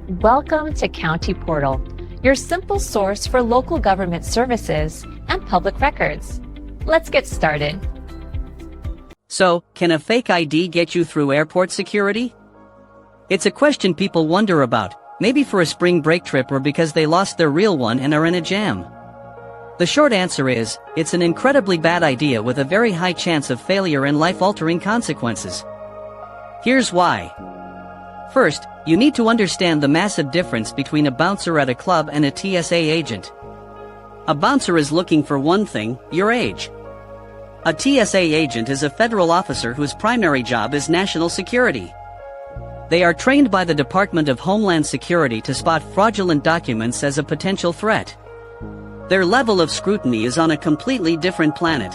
Welcome to County Portal, your simple source for local government services and public records. Let's get started. So, can a fake ID get you through airport security? It's a question people wonder about, maybe for a spring break trip or because they lost their real one and are in a jam. The short answer is, it's an incredibly bad idea with a very high chance of failure and life-altering consequences. Here's why. First, you need to understand the massive difference between a bouncer at a club and a TSA agent. A bouncer is looking for one thing, your age. A TSA agent is a federal officer whose primary job is national security. They are trained by the Department of Homeland Security to spot fraudulent documents as a potential threat. Their level of scrutiny is on a completely different planet.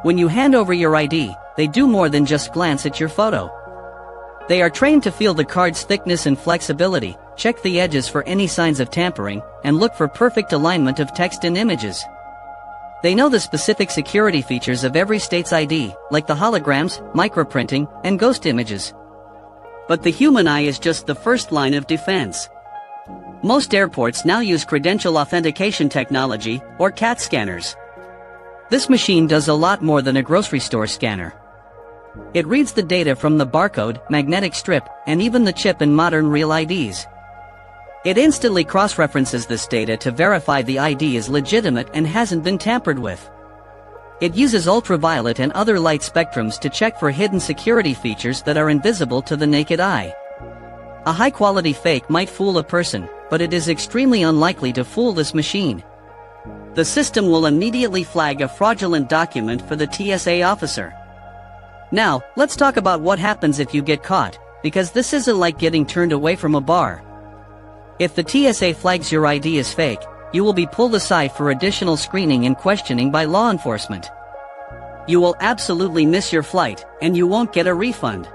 When you hand over your ID, they do more than just glance at your photo. They are trained to feel the card's thickness and flexibility, check the edges for any signs of tampering, and look for perfect alignment of text and images. They know the specific security features of every state's ID, like the holograms, microprinting, and ghost images. But the human eye is just the first line of defense. Most airports now use credential authentication technology, or CAT scanners. This machine does a lot more than a grocery store scanner. It reads the data from the barcode, magnetic strip, and even the chip in modern real IDs. It instantly cross-references this data to verify the ID is legitimate and hasn't been tampered with. It uses ultraviolet and other light spectrums to check for hidden security features that are invisible to the naked eye. A high-quality fake might fool a person, but it is extremely unlikely to fool this machine. The system will immediately flag a fraudulent document for the TSA officer. Now, let's talk about what happens if you get caught, because this isn't like getting turned away from a bar. If the TSA flags your ID as fake, you will be pulled aside for additional screening and questioning by law enforcement. You will absolutely miss your flight, and you won't get a refund.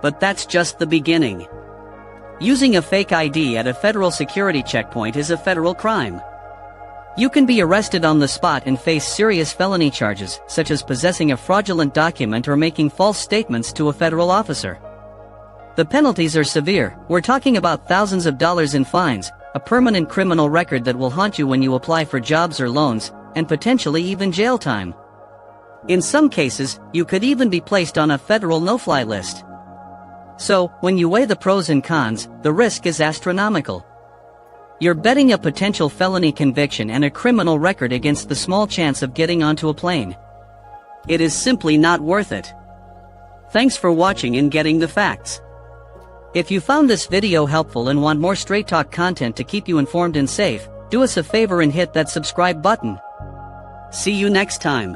But that's just the beginning. Using a fake ID at a federal security checkpoint is a federal crime. You can be arrested on the spot and face serious felony charges, such as possessing a fraudulent document or making false statements to a federal officer. The penalties are severe. We're talking about thousands of dollars in fines, a permanent criminal record that will haunt you when you apply for jobs or loans, and potentially even jail time. In some cases, you could even be placed on a federal no-fly list. So, when you weigh the pros and cons, the risk is astronomical. You're betting a potential felony conviction and a criminal record against the small chance of getting onto a plane. It is simply not worth it. Thanks for watching and getting the facts. If you found this video helpful and want more Straight Talk content to keep you informed and safe, do us a favor and hit that subscribe button. See you next time.